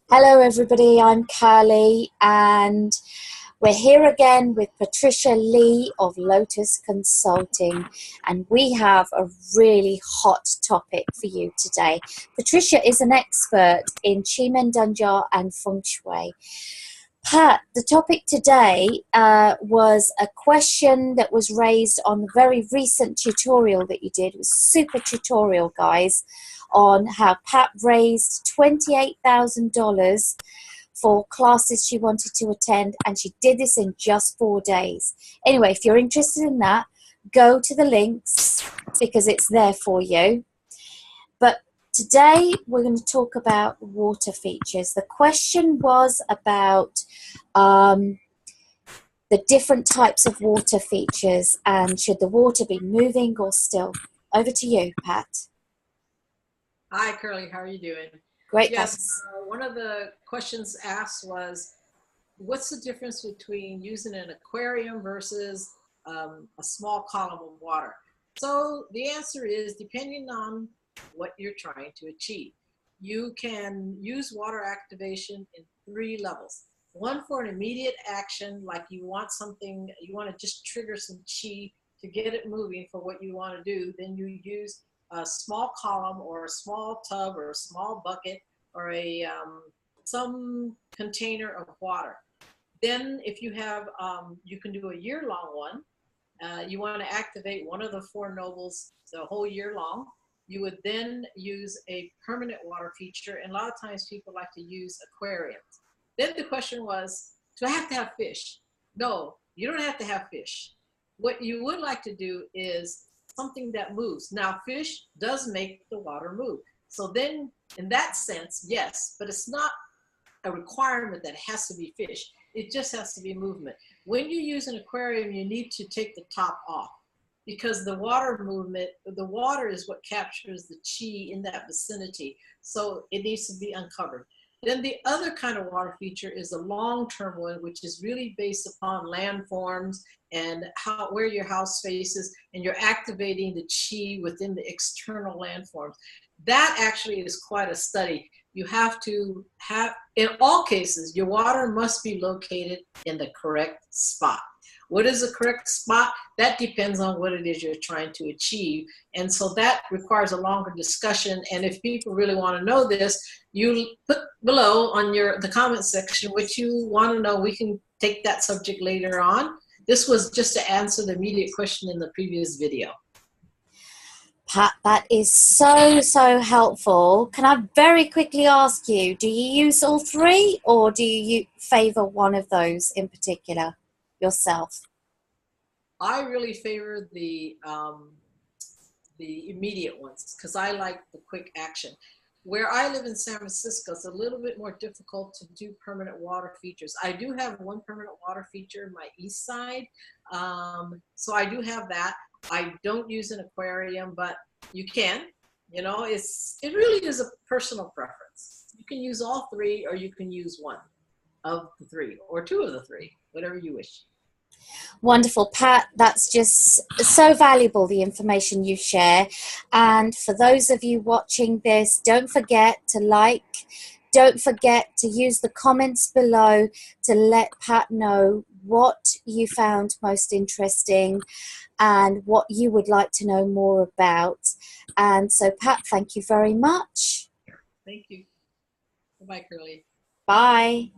Hello everybody, I'm Kurly and we're here again with Patricia Lee of Lotus Consulting, and we have a really hot topic for you today. Patricia is an expert in Qi and Feng Shui. Pat, the topic today was a question that was raised on the very recent tutorial that you did. It was a super tutorial, guys, on how Pat raised $28,000 for classes she wanted to attend, and she did this in just 4 days. Anyway, if you're interested in that, go to the links because it's there for you. But today we're going to talk about water features. The question was about the different types of water features and should the water be moving or still. Over to you, Pat. Hi, Kurly. How are you doing? Great, yes, thanks. One of the questions asked was, what's the difference between using an aquarium versus a small column of water? So the answer is, depending on what you're trying to achieve. You can use water activation in 3 levels. One for an immediate action, like you want something, you want to just trigger some chi to get it moving for what you want to do. Then you use a small column or a small tub or a small bucket or some container of water. Then if you have, you can do a year-long one. You want to activate one of the 4 nobles the whole year long. You would then use a permanent water feature, and a lot of times people like to use aquariums. Then the question was, do I have to have fish? No, you don't have to have fish. What you would like to do is something that moves. Now, fish does make the water move. So then, in that sense, yes, but it's not a requirement that it has to be fish. It just has to be movement. When you use an aquarium, you need to take the top off because the water movement, the water is what captures the chi in that vicinity. So it needs to be uncovered. Then the other kind of water feature is a long-term one, which is really based upon landforms and where your house faces, and you're activating the chi within the external landforms. That actually is quite a study. You have to have, in all cases, your water must be located in the correct spot. What is the correct spot? That depends on what it is you're trying to achieve. And so that requires a longer discussion. And if people really want to know this, you put below on the comment section what you want to know. We can take that subject later on. This was just to answer the immediate question in the previous video. Pat, that is so helpful. Can I very quickly ask you, do you use all 3 or do you favor one of those in particular yourself? I really favor the immediate ones because I like the quick action. Where I live in San Francisco, it's a little bit more difficult to do permanent water features. I do have one permanent water feature in my east side, so I do have that. I don't use an aquarium, but you can. You know, it really is a personal preference. You can use all 3, or you can use one of the 3, or 2 of the 3, whatever you wish. Wonderful, Pat. That's just so valuable, the information you share. And for those of you watching this, don't forget to like. Don't forget to use the comments below to let Pat know what you found most interesting and what you would like to know more about. And so, Pat, thank you very much. Thank you. Bye-bye, Kurly. Bye.